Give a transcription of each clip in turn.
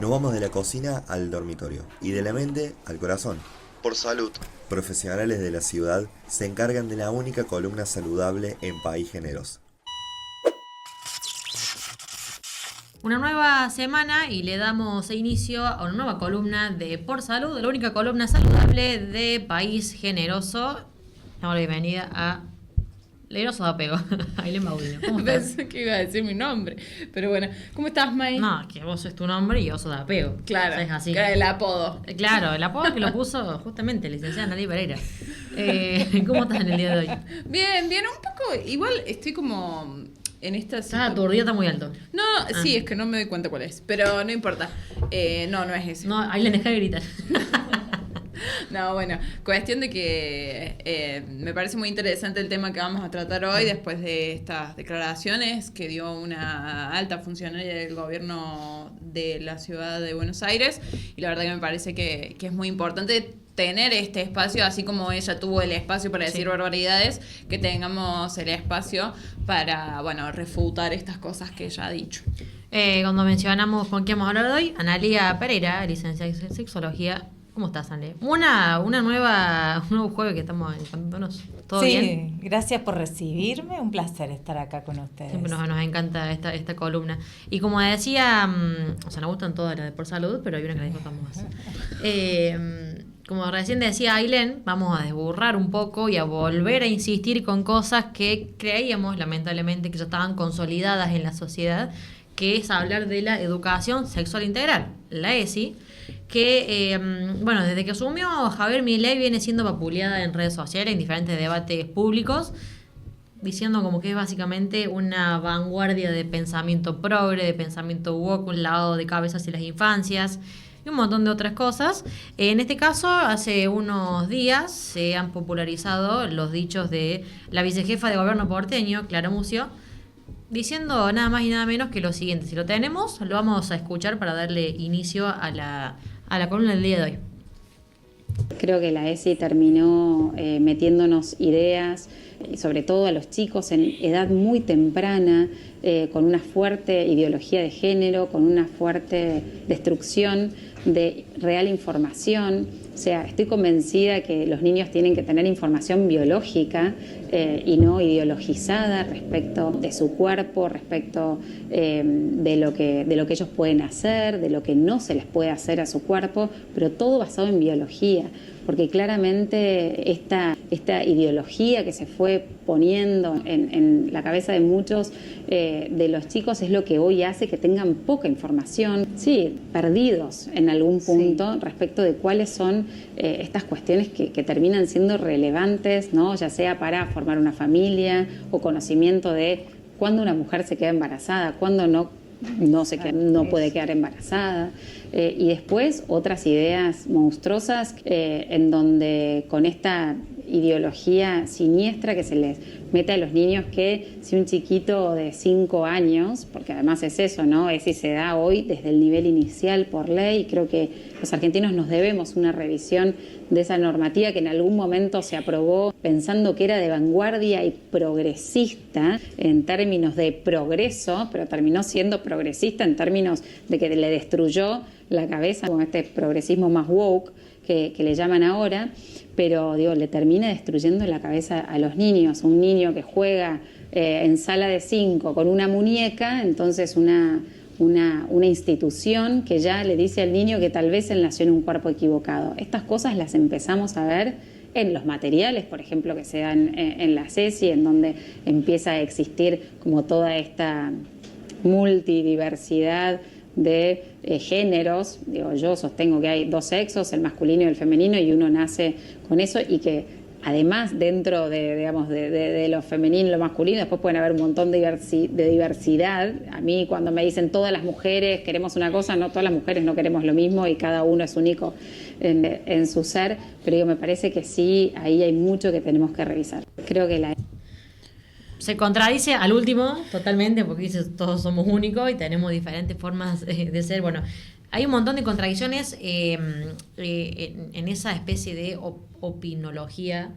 Nos vamos de la cocina al dormitorio y de la mente al corazón. Por salud. Profesionales de la ciudad se encargan de la única columna saludable en País Generoso. Una nueva semana y le damos inicio a una nueva columna de Por Salud, la única columna saludable de País Generoso. Damos la bienvenida a Legroso de Apego, Ailén Baudino. ¿Cómo estás? Pensé que iba a decir mi nombre, pero bueno. ¿Cómo estás, May? No, que vos es tu nombre y yo soy de Apego. Claro, O sea, es así. el apodo. Claro, el apodo que lo puso justamente la licenciada Natalia Pereira. ¿Cómo estás en el día de hoy? Bien, un poco, igual estoy como en esta... Estás aturdido, está muy alto. No, sí, es que no me doy cuenta cuál es, pero no importa. No es ese. No, Ailén, deja de gritar. No, bueno, cuestión de que me parece muy interesante el tema que vamos a tratar hoy después de estas declaraciones que dio una alta funcionaria del gobierno de la ciudad de Buenos Aires, y la verdad que me parece que es muy importante tener este espacio, así como ella tuvo el espacio para decir barbaridades, que tengamos el espacio para, bueno, refutar estas cosas que ella ha dicho. Cuando mencionamos con quién vamos a hablar hoy, Analía Pereira, licenciada en Sexología. ¿Cómo estás, Ale? Un nuevo jueves que estamos encontrándonos. ¿Todo bien? Sí, gracias por recibirme. Un placer estar acá con ustedes. Siempre nos encanta esta columna. Y como decía, nos gustan todas las de Por Salud, pero hay una que la disfrutamos más. Como recién decía Ailén, vamos a desburrar un poco y a volver a insistir con cosas que creíamos, lamentablemente, que ya estaban consolidadas en la sociedad, que es hablar de la educación sexual integral, la ESI, que, desde que asumió Javier Milei viene siendo vapuleada en redes sociales, en diferentes debates públicos, diciendo como que es básicamente una vanguardia de pensamiento progre, de pensamiento woke, un lavado de cabeza hacia las infancias y un montón de otras cosas. En este caso, hace unos días se han popularizado los dichos de la vicejefa de gobierno porteño, Clara Mucio, diciendo nada más y nada menos que lo siguiente. Si lo tenemos, lo vamos a escuchar para darle inicio a la columna del día de hoy. Creo que la ESI terminó metiéndonos ideas, y sobre todo a los chicos en edad muy temprana, con una fuerte ideología de género, con una fuerte destrucción de real información. O sea, estoy convencida que los niños tienen que tener información biológica y no ideologizada respecto de su cuerpo, respecto de lo que ellos pueden hacer, de lo que no se les puede hacer a su cuerpo, pero todo basado en biología, porque claramente esta ideología que se fue poniendo en la cabeza de muchos de los chicos es lo que hoy hace que tengan poca información, sí, perdidos en algún punto respecto de cuáles son estas cuestiones que terminan siendo relevantes, ¿no? Ya sea para formar una familia o conocimiento de cuándo una mujer se queda embarazada, cuándo no puede quedar embarazada. Y después otras ideas monstruosas en donde con esta ideología siniestra que se les mete a los niños, que si un chiquito de 5 años, porque además es eso, ¿no? Es si se da hoy desde el nivel inicial por ley, y creo que los argentinos nos debemos una revisión de esa normativa que en algún momento se aprobó pensando que era de vanguardia y progresista en términos de progreso, pero terminó siendo progresista en términos de que le destruyó la cabeza con este progresismo más woke que le llaman ahora, pero le termina destruyendo la cabeza a los niños. Un niño que juega en sala de 5 con una muñeca, entonces una institución que ya le dice al niño que tal vez él nació en un cuerpo equivocado. Estas cosas las empezamos a ver en los materiales, por ejemplo, que se dan en la CESI, en donde empieza a existir como toda esta multidiversidad de géneros. Yo sostengo que hay 2 sexos, el masculino y el femenino, y uno nace con eso, y que además dentro de lo femenino y lo masculino después pueden haber un montón de diversidad. A mí cuando me dicen todas las mujeres queremos una cosa, no, todas las mujeres no queremos lo mismo y cada uno es único en su ser, pero me parece que sí, ahí hay mucho que tenemos que revisar. Creo que se contradice al último totalmente, porque dice todos somos únicos y tenemos diferentes formas de ser. Bueno, hay un montón de contradicciones en esa especie de opinología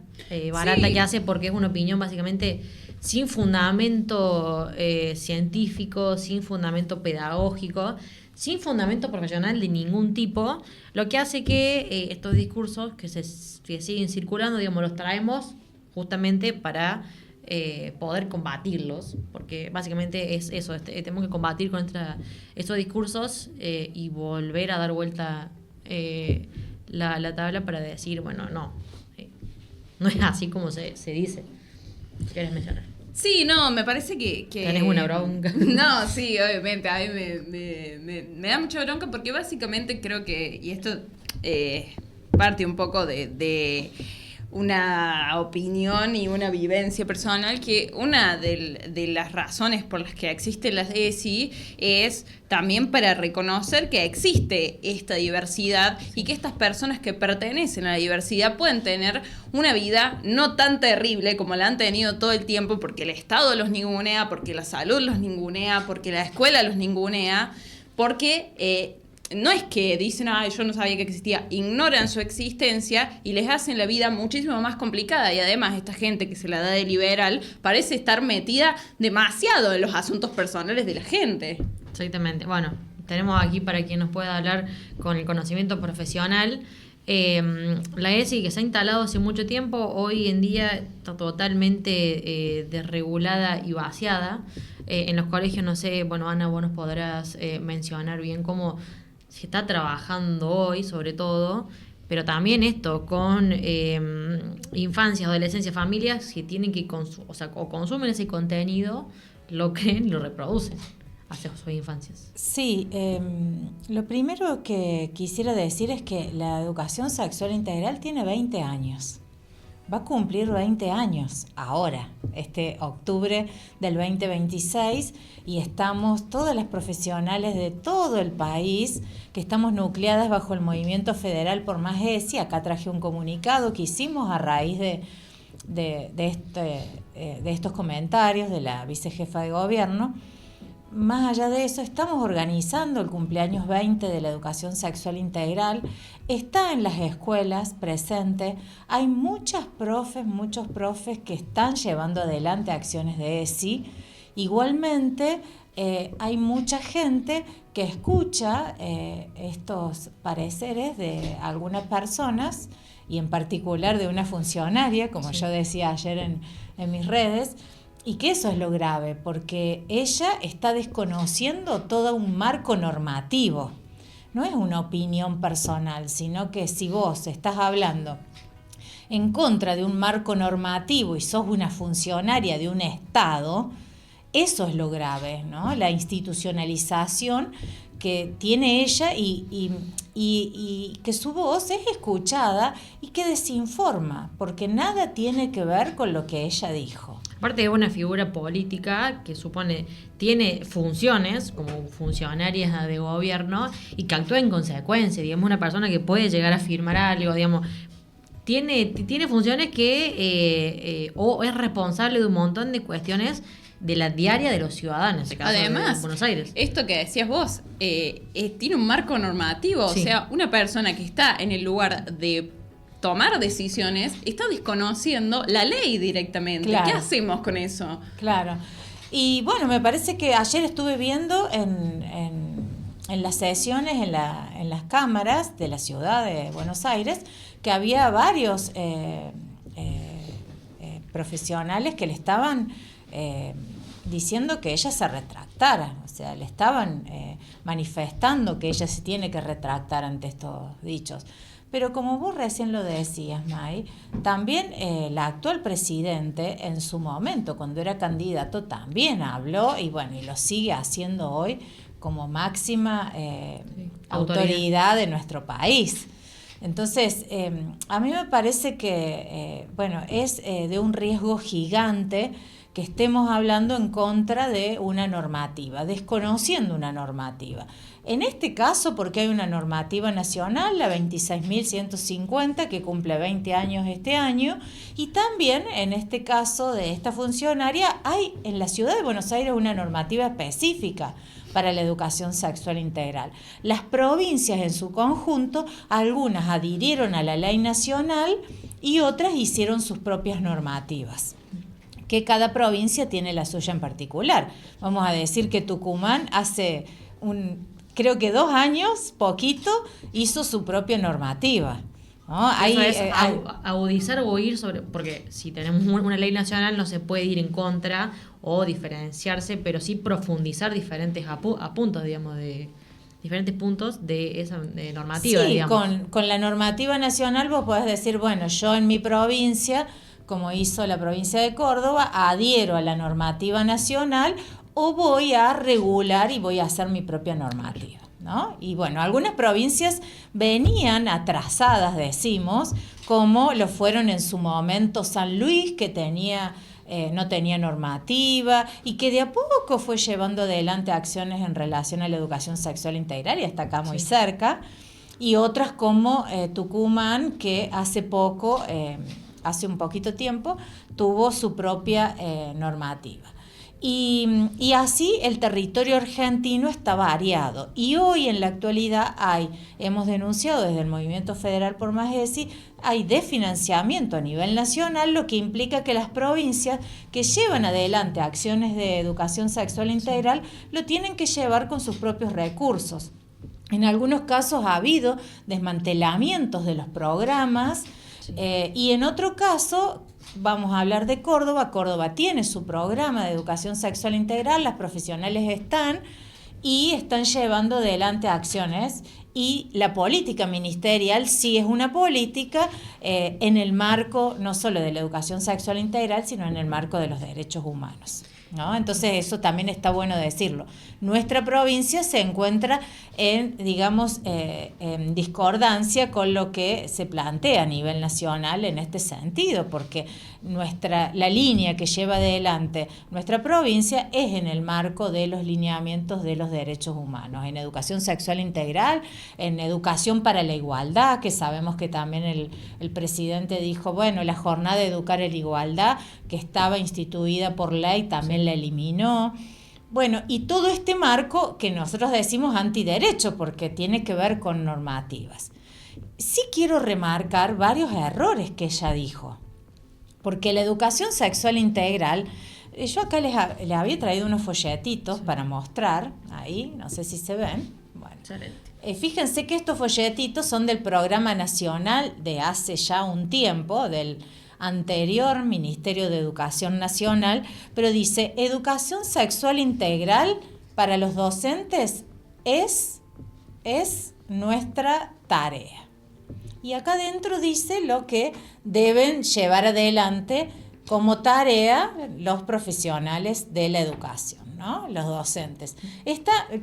barata que hace, porque es una opinión básicamente sin fundamento científico, sin fundamento pedagógico, sin fundamento profesional de ningún tipo, lo que hace que estos discursos que que siguen circulando, digamos, los traemos justamente para poder combatirlos, porque básicamente es eso, tenemos que combatir contra estos discursos y volver a dar vuelta la tabla para decir, bueno, no es así como se dice. ¿Quieres mencionar? Sí, no, me parece que... Tenés una bronca. No, sí, obviamente, a mí me da mucha bronca porque básicamente creo que, y esto parte un poco de una opinión y una vivencia personal, que una de las razones por las que existen las ESI es también para reconocer que existe esta diversidad y que estas personas que pertenecen a la diversidad pueden tener una vida no tan terrible como la han tenido todo el tiempo, porque el Estado los ningunea, porque la salud los ningunea, porque la escuela los ningunea, porque... no es que dicen, yo no sabía que existía, ignoran su existencia y les hacen la vida muchísimo más complicada. Y además esta gente que se la da de liberal parece estar metida demasiado en los asuntos personales de la gente. Exactamente. Bueno, tenemos aquí para quien nos pueda hablar con el conocimiento profesional. La ESI, que se ha instalado hace mucho tiempo, hoy en día está totalmente desregulada y vaciada. En los colegios, no sé, bueno, Ana, vos nos podrás mencionar bien cómo se está trabajando hoy, sobre todo, pero también esto con infancias, adolescencias, familias que tienen que o consumen ese contenido, lo creen, lo reproducen hacia sus infancias. Sí, lo primero que quisiera decir es que la educación sexual integral tiene 20 años. Va a cumplir 20 años ahora, este octubre del 2026, y estamos todas las profesionales de todo el país que estamos nucleadas bajo el Movimiento Federal por Más ESI. Acá traje un comunicado que hicimos a raíz de estos comentarios de la vicejefa de gobierno. Más allá de eso, estamos organizando el cumpleaños 20 de la educación sexual integral. Está en las escuelas presente. Hay muchos profes que están llevando adelante acciones de ESI. Igualmente, hay mucha gente que escucha estos pareceres de algunas personas, y en particular de una funcionaria, como yo decía ayer en mis redes. Y que eso es lo grave, porque ella está desconociendo todo un marco normativo. No es una opinión personal, sino que si vos estás hablando en contra de un marco normativo y sos una funcionaria de un Estado, eso es lo grave, ¿no? La institucionalización que tiene ella y que su voz es escuchada y que desinforma, porque nada tiene que ver con lo que ella dijo. Aparte es una figura política que tiene funciones como funcionaria de gobierno y que actúa en consecuencia, digamos, una persona que puede llegar a firmar algo, digamos, tiene funciones que o es responsable de un montón de cuestiones de la diaria de los ciudadanos, en este caso. Además, de Buenos Aires. Esto que decías vos, tiene un marco normativo, Sí. O sea, una persona que está en el lugar de tomar decisiones está desconociendo la ley directamente. Claro. ¿Qué hacemos con eso? Claro. Y bueno, me parece que ayer estuve viendo en las sesiones, en las cámaras de la ciudad de Buenos Aires, que había varios profesionales que le estaban diciendo que ella se retractara, o sea, le estaban manifestando que ella se tiene que retractar ante estos dichos. Pero como vos recién lo decías, May, también la actual presidente en su momento, cuando era candidato, también habló y bueno, y lo sigue haciendo hoy como máxima autoridad de nuestro país. Entonces, a mí me parece que, es de un riesgo gigante que estemos hablando en contra de una normativa, desconociendo una normativa. En este caso, porque hay una normativa nacional, la 26.150, que cumple 20 años este año, y también en este caso de esta funcionaria, hay en la ciudad de Buenos Aires una normativa específica para la educación sexual integral. Las provincias en su conjunto, algunas adhirieron a la ley nacional y otras hicieron sus propias normativas, que cada provincia tiene la suya en particular. Vamos a decir que Tucumán hace creo que 2 años, poquito, hizo su propia normativa. ¿No? Eso es agudizar o ir sobre, porque si tenemos una ley nacional no se puede ir en contra o diferenciarse, pero sí profundizar diferentes puntos, digamos, de diferentes puntos de esa normativa. Sí, digamos. con la normativa nacional vos podés decir, bueno, yo en mi provincia, como hizo la provincia de Córdoba, adhiero a la normativa nacional o voy a regular y voy a hacer mi propia normativa, ¿no? Y bueno, algunas provincias venían atrasadas, decimos, como lo fueron en su momento San Luis, que no tenía normativa y que de a poco fue llevando adelante acciones en relación a la educación sexual integral y está acá muy cerca, y otras como Tucumán, que hace un poquito tiempo, tuvo su propia normativa. Y así el territorio argentino está variado. Y hoy en la actualidad hemos denunciado desde el Movimiento Federal por Más ESI, hay desfinanciamiento a nivel nacional, lo que implica que las provincias que llevan adelante acciones de educación sexual integral lo tienen que llevar con sus propios recursos. En algunos casos ha habido desmantelamientos de los programas y en otro caso, vamos a hablar de Córdoba. Córdoba tiene su programa de educación sexual integral, las profesionales están llevando adelante acciones y la política ministerial sí es una política en el marco no solo de la educación sexual integral, sino en el marco de los derechos humanos, ¿no? Entonces eso también está bueno decirlo. Nuestra provincia se encuentra en discordancia con lo que se plantea a nivel nacional en este sentido, porque la línea que lleva adelante nuestra provincia es en el marco de los lineamientos de los derechos humanos, en educación sexual integral, en educación para la igualdad, que sabemos que también el presidente dijo, bueno, la jornada de educar en la igualdad, que estaba instituida por ley, también la eliminó. Bueno, y todo este marco que nosotros decimos antiderecho, porque tiene que ver con normativas. Sí quiero remarcar varios errores que ella dijo, porque la educación sexual integral, yo acá les había traído unos folletitos para mostrar, ahí, no sé si se ven. Bueno, fíjense que estos folletitos son del Programa Nacional de hace ya un tiempo, del anterior Ministerio de Educación Nacional, pero dice, educación sexual integral para los docentes es nuestra tarea. Y acá adentro dice lo que deben llevar adelante como tarea los profesionales de la educación, ¿no? Los docentes.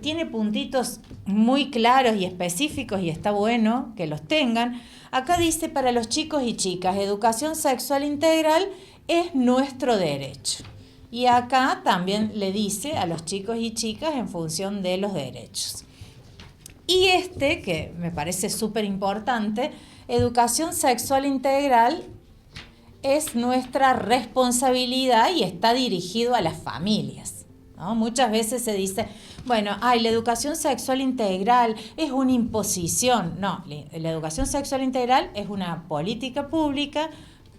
Tiene puntitos muy claros y específicos y está bueno que los tengan. Acá dice para los chicos y chicas, educación sexual integral es nuestro derecho. Y acá también le dice a los chicos y chicas en función de los derechos. Y que me parece súper importante, educación sexual integral es nuestra responsabilidad y está dirigido a las familias, ¿no? Muchas veces se dice, bueno, la educación sexual integral es una imposición. No, la educación sexual integral es una política pública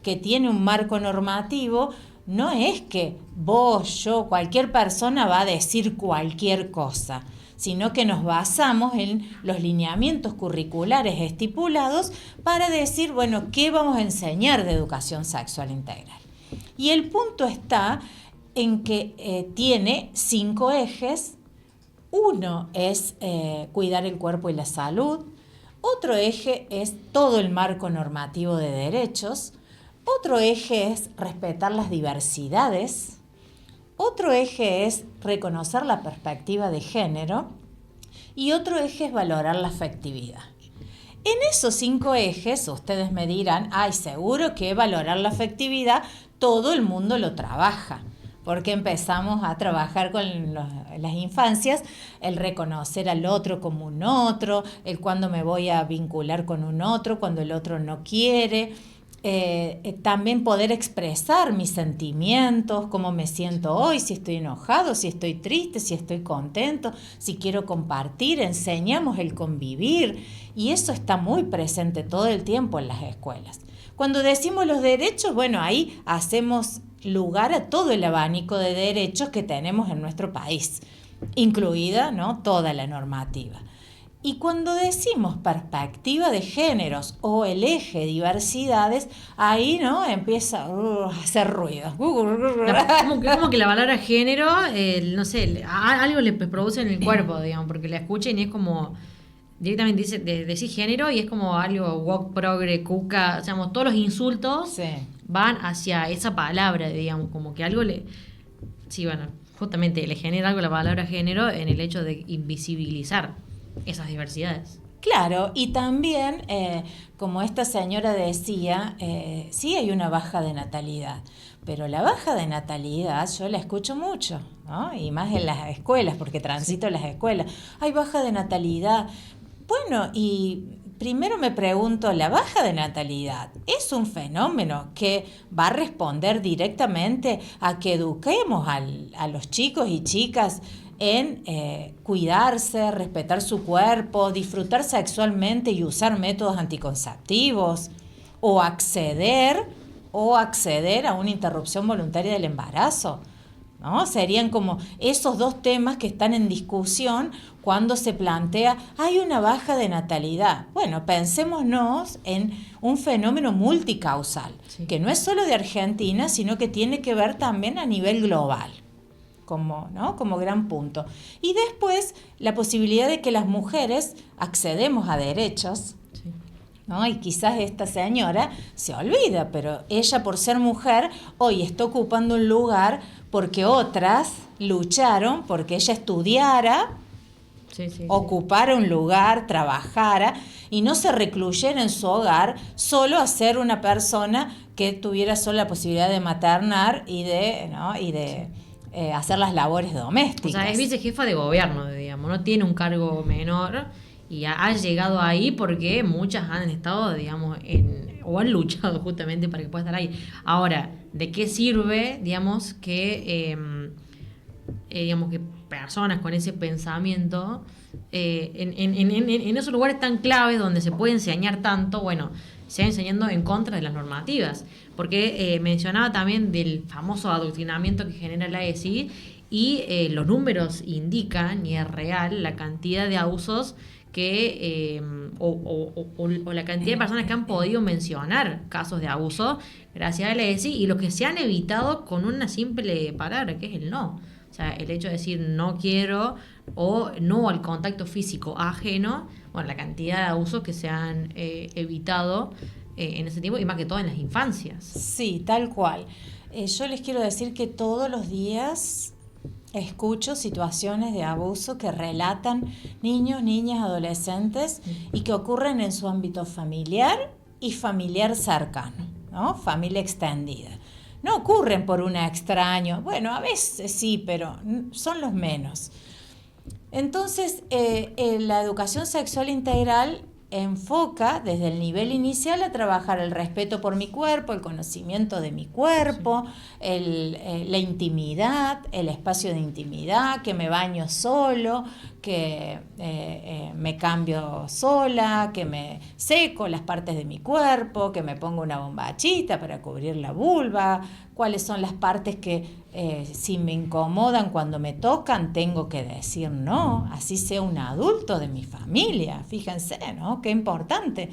que tiene un marco normativo. No es que vos, yo, cualquier persona va a decir cualquier cosa, sino que nos basamos en los lineamientos curriculares estipulados para decir, bueno, ¿qué vamos a enseñar de educación sexual integral? Y el punto está en que tiene 5 ejes. Uno es cuidar el cuerpo y la salud. Otro eje es todo el marco normativo de derechos. Otro eje es respetar las diversidades. Otro eje es reconocer la perspectiva de género y otro eje es valorar la afectividad. En esos 5 ejes, ustedes me dirán, seguro que valorar la afectividad todo el mundo lo trabaja, porque empezamos a trabajar con las infancias, el reconocer al otro como un otro, el cuándo me voy a vincular con un otro, cuando el otro no quiere. También poder expresar mis sentimientos, cómo me siento hoy, si estoy enojado, si estoy triste, si estoy contento, si quiero compartir, enseñamos el convivir y eso está muy presente todo el tiempo en las escuelas. Cuando decimos los derechos, bueno, ahí hacemos lugar a todo el abanico de derechos que tenemos en nuestro país. incluida, ¿no?, toda la normativa. Y cuando decimos perspectiva de géneros o el eje diversidades, ahí, ¿no?, empieza a hacer ruido. Como que la palabra género, no sé, algo le produce en el cuerpo, digamos, porque la escuchen y es como, directamente dice, decir género y es como algo woke, progre, cuca, digamos, todos los insultos Sí. van hacia esa palabra, digamos, como que algo le... Sí, bueno, justamente le genera algo la palabra género en el hecho de invisibilizar esas diversidades. Claro, y también, como esta señora decía, sí hay una baja de natalidad, pero la baja de natalidad yo la escucho mucho, ¿no? Y más en las escuelas, porque transito las escuelas. Hay baja de natalidad. Bueno, y primero me pregunto, ¿la baja de natalidad es un fenómeno que va a responder directamente a que eduquemos a los chicos y chicas en cuidarse, respetar su cuerpo, disfrutar sexualmente y usar métodos anticonceptivos, o acceder a una interrupción voluntaria del embarazo? ¿No? Serían como esos dos temas que están en discusión cuando se plantea, hay una baja de natalidad. Bueno, pensémonos en un fenómeno multicausal, Sí. que no es solo de Argentina, sino que tiene que ver también a nivel global, como, ¿no?, como gran punto. Y después la posibilidad de que las mujeres accedemos a derechos, Sí. ¿no? Y quizás esta señora se olvida, pero ella, por ser mujer, hoy está ocupando un lugar porque otras lucharon porque ella estudiara, Sí, sí, sí. ocupara un lugar, trabajara y no se recluyera en su hogar solo a ser una persona que tuviera solo la posibilidad de maternar y de, ¿no?, y de hacer las labores O domésticas. sea, es vicejefa de gobierno, digamos, no tiene un cargo menor y ha llegado ahí porque muchas han estado, digamos, o han luchado justamente para que pueda estar ahí. Ahora, ¿de qué sirve, digamos, que personas con ese pensamiento en esos lugares tan claves donde se puede enseñar tanto, bueno, se va enseñando en contra de las normativas? Porque mencionaba también del famoso adoctrinamiento que genera la ESI y los números indican, y es real, la cantidad de abusos que o la cantidad de personas que han podido mencionar casos de abuso gracias a la ESI y los que se han evitado con una simple palabra, que es el no. O sea, el hecho de decir no quiero o no al contacto físico ajeno, bueno, la cantidad de abusos que se han evitado en ese tiempo y más que todo en las infancias. Sí, tal cual. Yo les quiero decir que todos los días escucho situaciones de abuso que relatan niños, niñas, adolescentes y que ocurren en su ámbito familiar y familiar cercano, ¿no? Familia extendida. No ocurren por un extraño, bueno, a veces sí, pero son los menos. Entonces, la educación sexual integral enfoca desde el nivel inicial a trabajar el respeto por mi cuerpo, el conocimiento de mi cuerpo, la intimidad, el espacio de intimidad, que me baño solo, que me cambio sola, que me seco las partes de mi cuerpo, que me pongo una bombachita para cubrir la vulva, cuáles son las partes que si me incomodan cuando me tocan tengo que decir no, así sea un adulto de mi familia, fíjense, ¿no? Qué importante,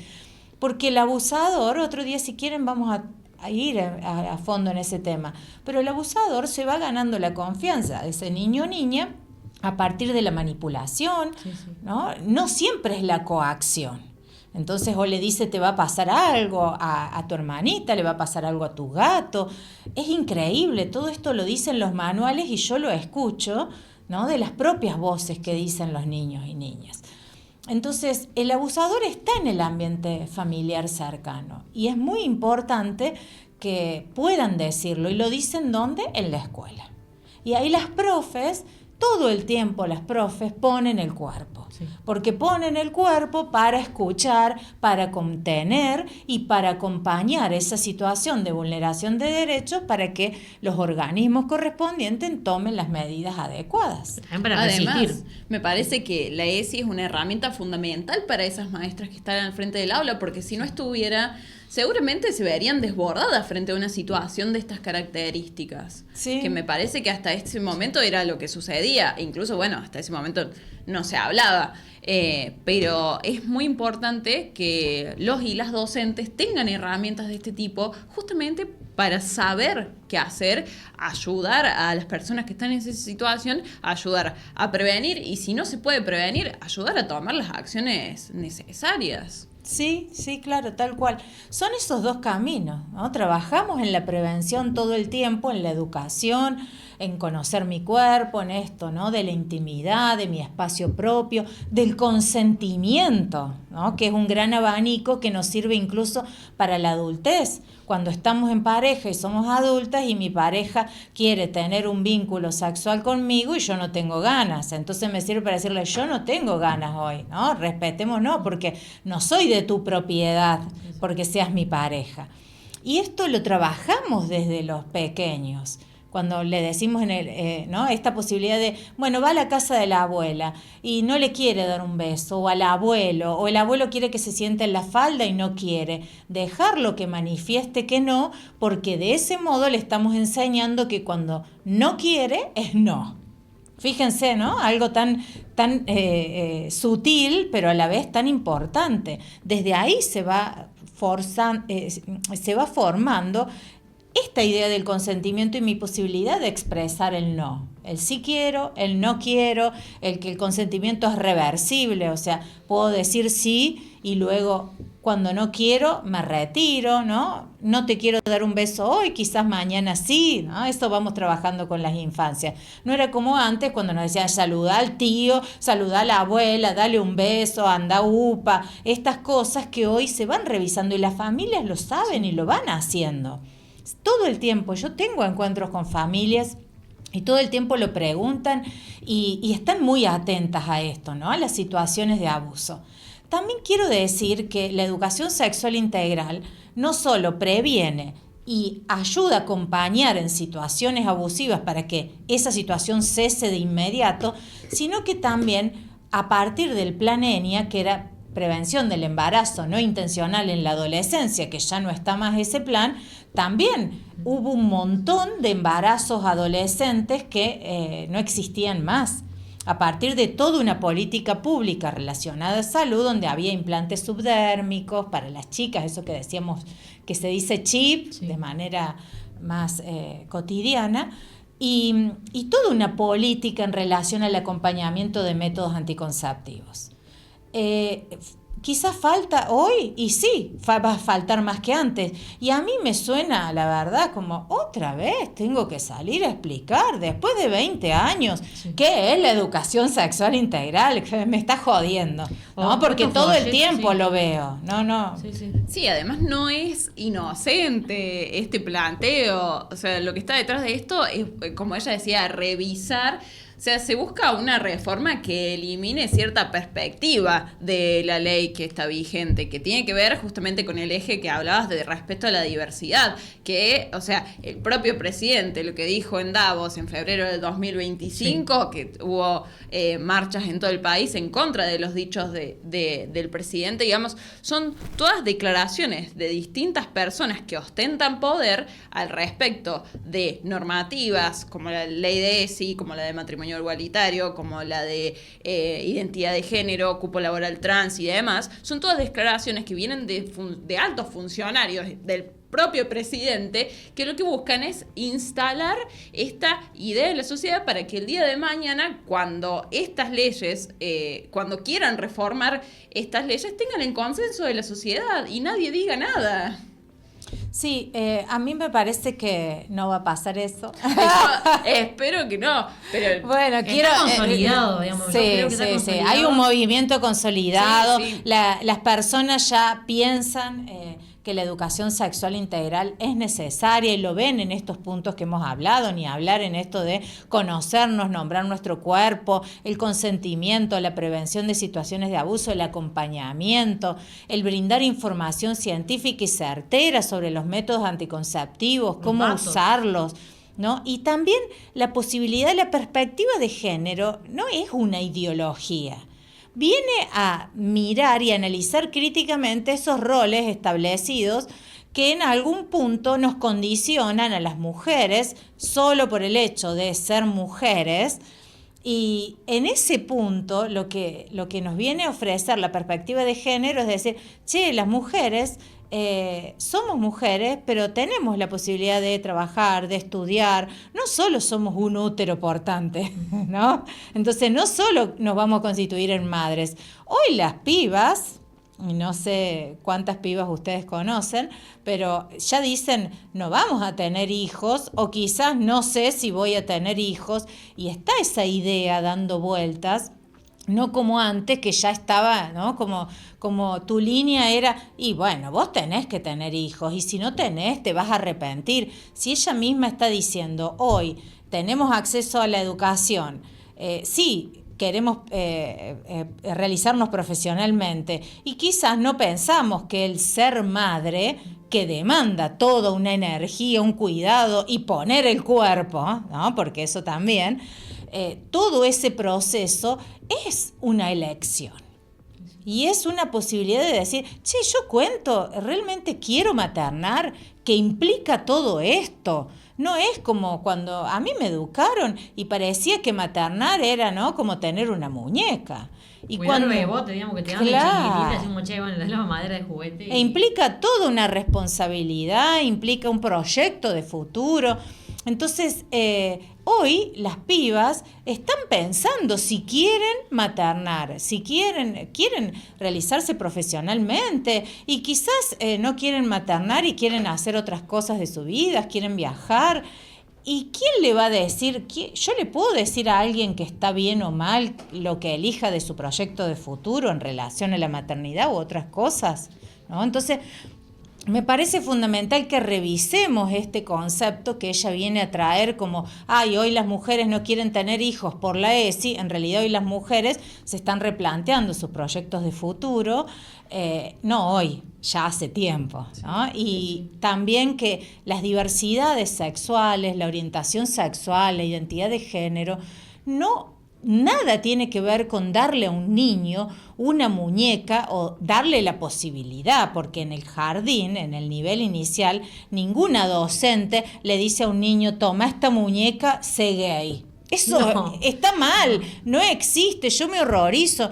porque el abusador, otro día si quieren vamos a ir a fondo en ese tema, pero el abusador se va ganando la confianza de ese niño o niña a partir de la manipulación, Sí, sí. ¿no? No siempre es la coacción. Entonces o le dice te va a pasar algo a tu hermanita, le va a pasar algo a tu gato. Es increíble, todo esto lo dicen los manuales y yo lo escucho, ¿no?, de las propias voces que dicen los niños y niñas. Entonces el abusador está en el ambiente familiar cercano y es muy importante que puedan decirlo, y lo dicen ¿dónde? En la escuela. Y ahí las profes, todo el tiempo las profes ponen el cuerpo. Sí. Porque ponen el cuerpo para escuchar, para contener y para acompañar esa situación de vulneración de derechos para que los organismos correspondientes tomen las medidas adecuadas. También para Además, resistir. me parece que la ESI es una herramienta fundamental para esas maestras que están al frente del aula, porque si no estuviera, seguramente se verían desbordadas frente a una situación de estas características. Sí. Que me parece que hasta ese momento era lo que sucedía. Incluso, bueno, hasta ese momento no se hablaba. Pero es muy importante que los y las docentes tengan herramientas de este tipo justamente para saber qué hacer, ayudar a las personas que están en esa situación, ayudar a prevenir y si no se puede prevenir, ayudar a tomar las acciones necesarias. Sí, sí, claro, tal cual. Son esos dos caminos, ¿no? Trabajamos en la prevención todo el tiempo, en la educación, en conocer mi cuerpo, en esto, ¿no? De la intimidad, de mi espacio propio, del consentimiento, ¿no? Que es un gran abanico que nos sirve incluso para la adultez. Cuando estamos en pareja y somos adultas y mi pareja quiere tener un vínculo sexual conmigo y yo no tengo ganas, entonces me sirve para decirle, yo no tengo ganas hoy, ¿no? Respetémonos porque no soy de tu propiedad porque seas mi pareja. Y esto lo trabajamos desde los pequeños. Cuando le decimos ¿no? esta posibilidad de, bueno, va a la casa de la abuela y no le quiere dar un beso, o al abuelo, o el abuelo quiere que se siente en la falda y no quiere, dejarlo que manifieste que no, porque de ese modo le estamos enseñando que cuando no quiere es no. Fíjense, ¿no? Algo tan sutil, pero a la vez tan importante. Desde ahí se va formando esta idea del consentimiento y mi posibilidad de expresar el no. El sí quiero, el no quiero, el que el consentimiento es reversible, o sea, puedo decir sí y luego cuando no quiero me retiro, ¿no? No te quiero dar un beso hoy, quizás mañana sí, ¿no? Esto vamos trabajando con las infancias. No era como antes cuando nos decían saluda al tío, saluda a la abuela, dale un beso, anda upa, estas cosas que hoy se van revisando y las familias lo saben y lo van haciendo. Todo el tiempo, yo tengo encuentros con familias y todo el tiempo lo preguntan y están muy atentas a esto, ¿no? A las situaciones de abuso. También quiero decir que la educación sexual integral no solo previene y ayuda a acompañar en situaciones abusivas para que esa situación cese de inmediato, sino que también a partir del plan ENIA, que era prevención del embarazo no intencional en la adolescencia, que ya no está más ese plan, también hubo un montón de embarazos adolescentes que no existían más. A partir de toda una política pública relacionada a salud, donde había implantes subdérmicos para las chicas, eso que decíamos que se dice chip, sí, de manera más cotidiana, y toda una política en relación al acompañamiento de métodos anticonceptivos. Quizás falta hoy, y sí, va a faltar más que antes. Y a mí me suena, la verdad, como otra vez tengo que salir a explicar, después de 20 años, sí, qué es la educación sexual integral, que me está jodiendo, ¿no? Porque todo el tiempo sí lo veo, no. Sí, sí. Sí, además no es inocente este planteo, o sea, lo que está detrás de esto es, como ella decía, revisar. O sea, se busca una reforma que elimine cierta perspectiva de la ley que está vigente, que tiene que ver justamente con el eje que hablabas de respeto a la diversidad, que, o sea, el propio presidente, lo que dijo en Davos en febrero del 2025, sí, que hubo marchas en todo el país en contra de los dichos del presidente, digamos, son todas declaraciones de distintas personas que ostentan poder al respecto de normativas como la ley de ESI, como la de matrimonio igualitario, como la de identidad de género, cupo laboral trans y demás, son todas declaraciones que vienen de altos funcionarios del propio presidente, que lo que buscan es instalar esta idea en la sociedad para que el día de mañana, cuando estas leyes, cuando quieran reformar estas leyes, tengan el consenso de la sociedad y nadie diga nada. Sí, a mí me parece que no va a pasar eso. Espero que no, pero bueno, está consolidado, digamos. Sí, creo que está consolidado. Hay un movimiento consolidado. Sí. Las personas ya piensan que la educación sexual integral es necesaria y lo ven en estos puntos que hemos hablado, ni hablar en esto de conocernos, nombrar nuestro cuerpo, el consentimiento, la prevención de situaciones de abuso, el acompañamiento, el brindar información científica y certera sobre los métodos anticonceptivos, cómo usarlos, ¿no? Y también la posibilidad, la perspectiva de género no es una ideología. viene a mirar y analizar críticamente esos roles establecidos que en algún punto nos condicionan a las mujeres solo por el hecho de ser mujeres. Y en ese punto lo que nos viene a ofrecer la perspectiva de género es decir, che, las mujeres somos mujeres, pero tenemos la posibilidad de trabajar, de estudiar, no solo somos un útero portante, ¿no? Entonces no solo nos vamos a constituir en madres. Hoy las pibas, y no sé cuántas pibas ustedes conocen, pero ya dicen, no vamos a tener hijos, o quizás no sé si voy a tener hijos, y está esa idea dando vueltas, no como antes, que ya estaba, ¿no? Como tu línea era, y bueno, vos tenés que tener hijos, y si no tenés, te vas a arrepentir. Si ella misma está diciendo, hoy tenemos acceso a la educación, sí, queremos realizarnos profesionalmente y quizás no pensamos que el ser madre, que demanda toda una energía, un cuidado y poner el cuerpo, ¿no? Porque eso también, todo ese proceso es una elección. Y es una posibilidad de decir, che, yo cuento, realmente quiero maternar, que implica todo esto. No es como cuando a mí me educaron y parecía que maternar era, ¿no?, como tener una muñeca. Y cuidar cuando bebote, digamos, que te dan claro, de chiquitita, así como che, bueno, le das la madera de juguete. E implica toda una responsabilidad, implica un proyecto de futuro. Entonces, hoy las pibas están pensando si quieren maternar, si quieren realizarse profesionalmente y quizás no quieren maternar y quieren hacer otras cosas de su vida, quieren viajar. ¿Y quién le va a decir? ¿Yo le puedo decir a alguien que está bien o mal lo que elija de su proyecto de futuro en relación a la maternidad u otras cosas? ¿No? Entonces, me parece fundamental que revisemos este concepto que ella viene a traer como, hoy las mujeres no quieren tener hijos por la ESI, en realidad hoy las mujeres se están replanteando sus proyectos de futuro, no hoy, ya hace tiempo, ¿no? Y también que las diversidades sexuales, la orientación sexual, la identidad de género, nada tiene que ver con darle a un niño una muñeca o darle la posibilidad, porque en el jardín, en el nivel inicial, ninguna docente le dice a un niño, toma esta muñeca, sé gay. Eso está mal, no existe, yo me horrorizo.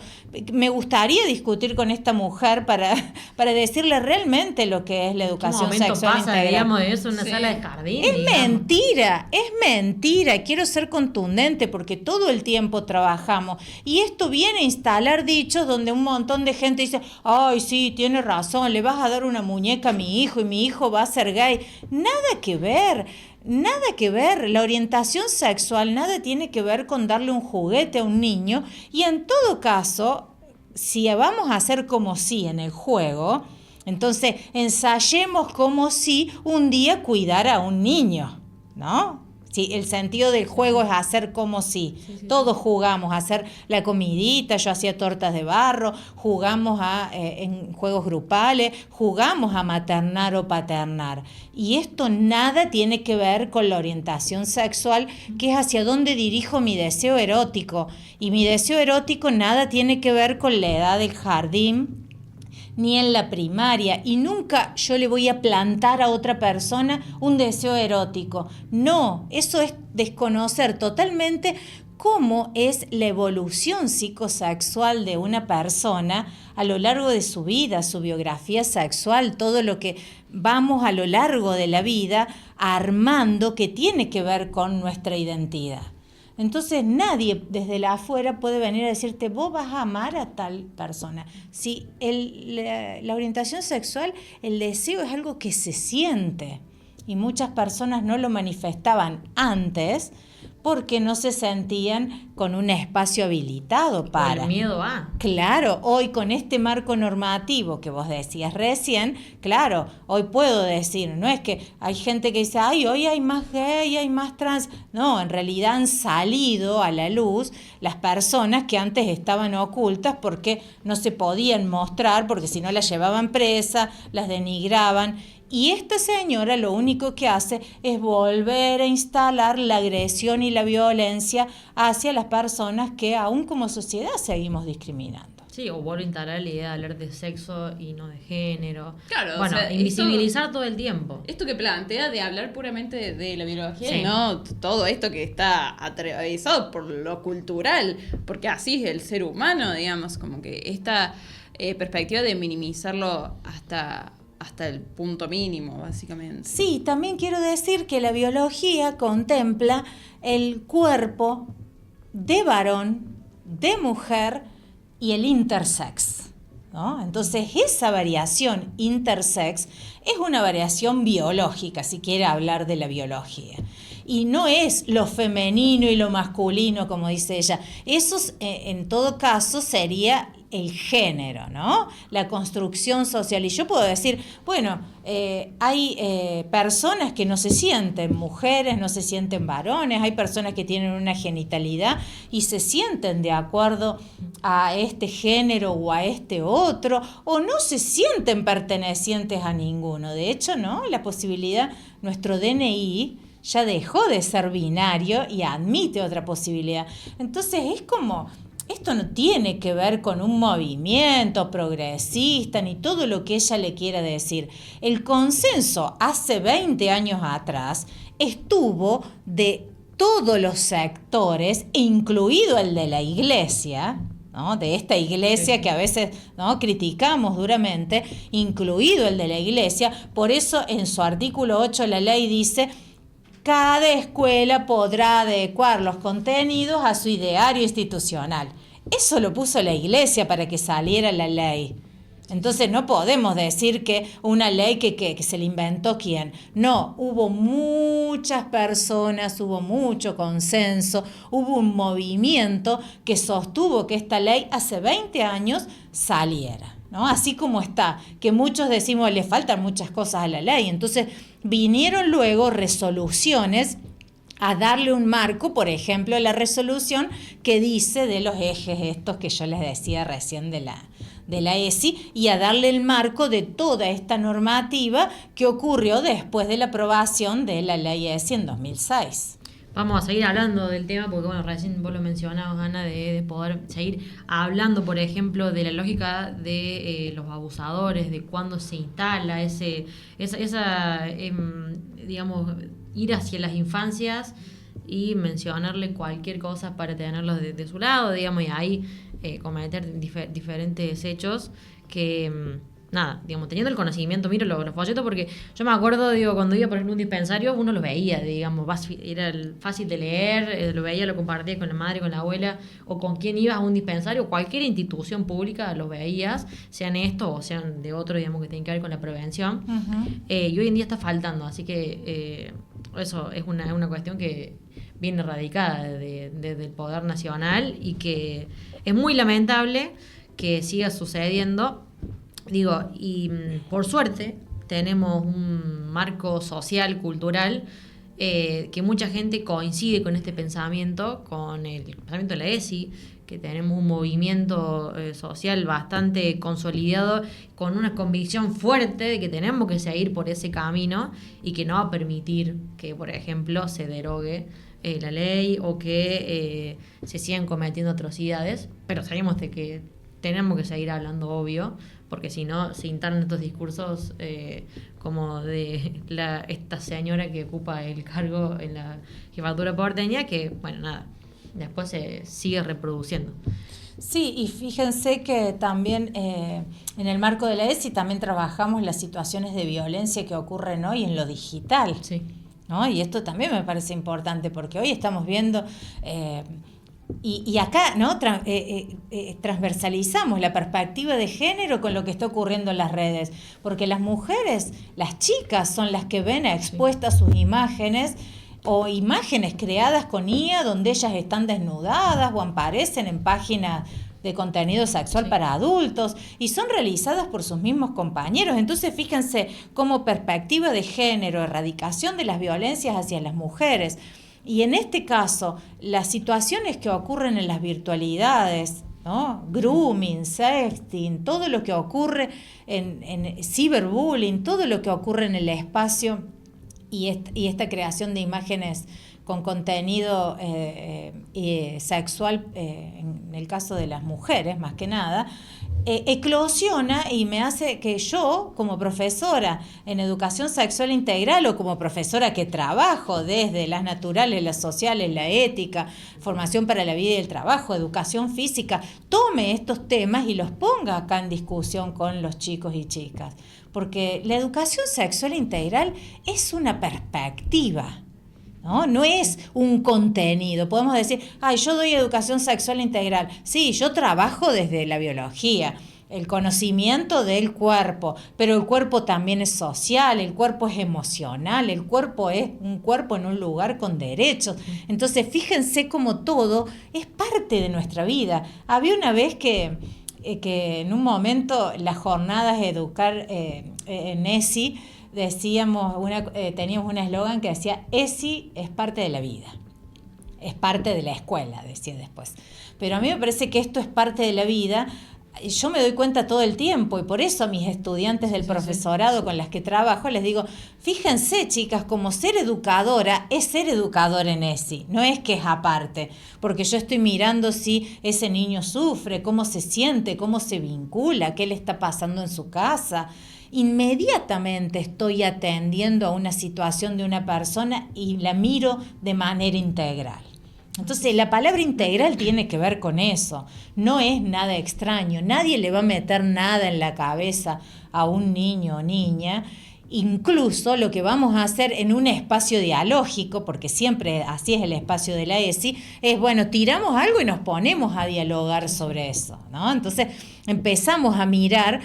Me gustaría discutir con esta mujer para decirle realmente lo que es la educación sexual pasa, integral. Digamos, de eso en una sala de jardín. Es mentira. Quiero ser contundente porque todo el tiempo trabajamos. Y esto viene a instalar dichos donde un montón de gente dice, ay, sí, tiene razón, le vas a dar una muñeca a mi hijo y mi hijo va a ser gay. Nada que ver. La orientación sexual nada tiene que ver con darle un juguete a un niño y en todo caso, si vamos a hacer como si en el juego, entonces ensayemos como si un día cuidara a un niño, ¿no? Sí, el sentido del juego es hacer como si. Todos jugamos a hacer la comidita, yo hacía tortas de barro, jugamos en juegos grupales, jugamos a maternar o paternar. Y esto nada tiene que ver con la orientación sexual, que es hacia dónde dirijo mi deseo erótico. Y mi deseo erótico nada tiene que ver con la edad del jardín, ni en la primaria, y nunca yo le voy a plantar a otra persona un deseo erótico. No, eso es desconocer totalmente cómo es la evolución psicosexual de una persona a lo largo de su vida, su biografía sexual, todo lo que vamos a lo largo de la vida armando que tiene que ver con nuestra identidad. Entonces nadie desde la afuera puede venir a decirte, vos vas a amar a tal persona. Si la orientación sexual, el deseo es algo que se siente y muchas personas no lo manifestaban antes porque no se sentían con un espacio habilitado para. Por el miedo a. Claro, hoy con este marco normativo que vos decías recién, claro, hoy puedo decir, no es que hay gente que dice, hoy hay más gay, hay más trans. No, en realidad han salido a la luz las personas que antes estaban ocultas porque no se podían mostrar, porque si no las llevaban presa, las denigraban. Y esta señora lo único que hace es volver a instalar la agresión y la violencia hacia las personas que aún como sociedad seguimos discriminando. Sí, o vuelvo a instalar la idea de hablar de sexo y no de género. Claro, bueno, o sea, invisibilizar todo el tiempo. Esto que plantea de hablar puramente de la biología Sí. y no todo esto que está atravesado por lo cultural, porque así es el ser humano, digamos, como que esta perspectiva de minimizarlo hasta el punto mínimo, básicamente. Sí, también quiero decir que la biología contempla el cuerpo de varón, de mujer y el intersex, ¿no? Entonces, esa variación intersex es una variación biológica, si quiere hablar de la biología. Y no es lo femenino y lo masculino, como dice ella. Eso, en todo caso, sería el género, ¿no? La construcción social. Y yo puedo decir, bueno, hay personas que no se sienten mujeres, no se sienten varones, hay personas que tienen una genitalidad y se sienten de acuerdo a este género o a este otro, o no se sienten pertenecientes a ninguno. De hecho, ¿no? La posibilidad, nuestro DNI ya dejó de ser binario y admite otra posibilidad. Entonces es como, esto no tiene que ver con un movimiento progresista ni todo lo que ella le quiera decir. El consenso hace 20 años atrás estuvo de todos los sectores, incluido el de la iglesia, ¿no? De esta iglesia que a veces, ¿no?, criticamos duramente, incluido el de la iglesia. Por eso en su artículo 8 la ley dice: cada escuela podrá adecuar los contenidos a su ideario institucional. Eso lo puso la iglesia para que saliera la ley. Entonces no podemos decir que una ley que se le inventó quién. No, hubo muchas personas, hubo mucho consenso, hubo un movimiento que sostuvo que esta ley hace 20 años saliera, ¿no? Así como está, que muchos decimos le faltan muchas cosas a la ley. Entonces vinieron luego resoluciones a darle un marco, por ejemplo, la resolución que dice de los ejes estos que yo les decía recién de la ESI, y a darle el marco de toda esta normativa que ocurrió después de la aprobación de la ley ESI en 2006. Vamos a seguir hablando del tema porque, bueno, recién vos lo mencionabas, Ana, de poder seguir hablando, por ejemplo, de la lógica de los abusadores, de cuándo se instala digamos, ir hacia las infancias y mencionarle cualquier cosa para tenerlos de su lado, digamos, y ahí cometer diferentes hechos que... nada, digamos, teniendo el conocimiento, miro los folletos, porque yo me acuerdo, digo, cuando iba por ejemplo a un dispensario, uno lo veía, digamos, era fácil de leer, lo veía, lo compartía con la madre, con la abuela, o con quien ibas a un dispensario, cualquier institución pública los veías, sean estos o sean de otro, digamos, que tienen que ver con la prevención. Uh-huh. Y hoy en día está faltando, así que eso es una cuestión que viene radicada desde el poder nacional y que es muy lamentable que siga sucediendo. Digo, y por suerte tenemos un marco social, cultural, que mucha gente coincide con este pensamiento, con el pensamiento de la ESI, que tenemos un movimiento social bastante consolidado, con una convicción fuerte de que tenemos que seguir por ese camino y que no va a permitir que, por ejemplo, se derogue la ley o que se sigan cometiendo atrocidades, pero sabemos de que tenemos que seguir hablando, obvio, porque si no se instalan estos discursos como de esta señora que ocupa el cargo en la jefatura porteña, que, bueno, nada, después se sigue reproduciendo. Sí, y fíjense que también en el marco de la ESI también trabajamos las situaciones de violencia que ocurren hoy en lo digital, Sí. ¿no? Y esto también me parece importante porque hoy estamos viendo... Y acá, ¿no?, transversalizamos la perspectiva de género con lo que está ocurriendo en las redes, porque las mujeres, las chicas, son las que ven expuestas sus imágenes o imágenes creadas con IA donde ellas están desnudadas o aparecen en páginas de contenido sexual para adultos y son realizadas por sus mismos compañeros. Entonces, fíjense como perspectiva de género, erradicación de las violencias hacia las mujeres. Y en este caso, las situaciones que ocurren en las virtualidades, ¿no? Grooming, sexting, todo lo que ocurre en ciberbullying, todo lo que ocurre en el espacio y esta creación de imágenes con contenido sexual, en el caso de las mujeres más que nada, eclosiona y me hace que yo, como profesora en educación sexual integral o como profesora que trabajo desde las naturales, las sociales, la ética, formación para la vida y el trabajo, educación física, tome estos temas y los ponga acá en discusión con los chicos y chicas. Porque la educación sexual integral es una perspectiva. No es un contenido. Podemos decir, yo doy educación sexual integral. Sí, yo trabajo desde la biología, el conocimiento del cuerpo, pero el cuerpo también es social, el cuerpo es emocional, el cuerpo es un cuerpo en un lugar con derechos. Entonces, fíjense cómo todo es parte de nuestra vida. Había una vez que en un momento las jornadas educar en ESI, teníamos un eslogan que decía: ESI es parte de la vida, es parte de la escuela, decía después. Pero a mí me parece que esto es parte de la vida. Yo me doy cuenta todo el tiempo y por eso a mis estudiantes del profesorado con las que trabajo les digo: fíjense, chicas, como ser educadora es ser educadora en ESI, no es que es aparte, porque yo estoy mirando si ese niño sufre, cómo se siente, cómo se vincula, qué le está pasando en su casa. Inmediatamente estoy atendiendo a una situación de una persona y la miro de manera integral. Entonces, la palabra integral tiene que ver con eso. No es nada extraño. Nadie le va a meter nada en la cabeza a un niño o niña. Incluso lo que vamos a hacer en un espacio dialógico, porque siempre así es el espacio de la ESI, es, bueno, tiramos algo y nos ponemos a dialogar sobre eso, ¿no? Entonces, empezamos a mirar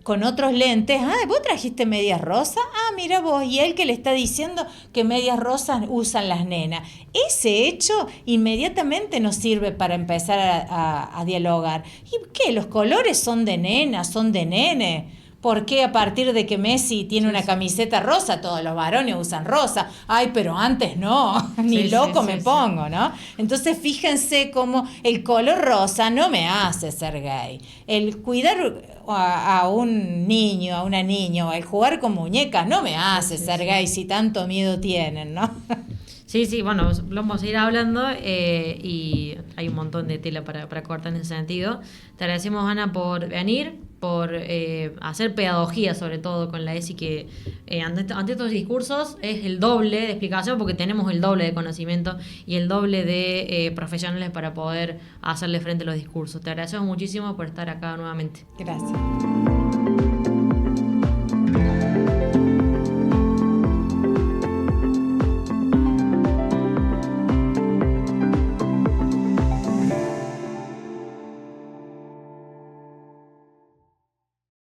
con otros lentes. ¿Vos trajiste medias rosas? Mira vos, y él que le está diciendo que medias rosas usan las nenas. Ese hecho inmediatamente nos sirve para empezar a dialogar. ¿Y qué? ¿Los colores son de nena, son de nene? ¿Por qué a partir de que Messi tiene una camiseta rosa, todos los varones usan rosa? Pero antes no, ni loco me pongo, ¿no? Entonces fíjense cómo el color rosa no me hace ser gay. El cuidar a un niño, a una niña, o el jugar con muñecas no me hace ser gay si tanto miedo tienen, ¿no? Sí, bueno, vamos a ir hablando y hay un montón de tela para cortar en ese sentido. Te agradecemos, Ana, por venir, por hacer pedagogía sobre todo con la ESI, que ante estos discursos es el doble de explicación porque tenemos el doble de conocimiento y el doble de profesionales para poder hacerle frente a los discursos. Te agradecemos muchísimo por estar acá nuevamente. Gracias.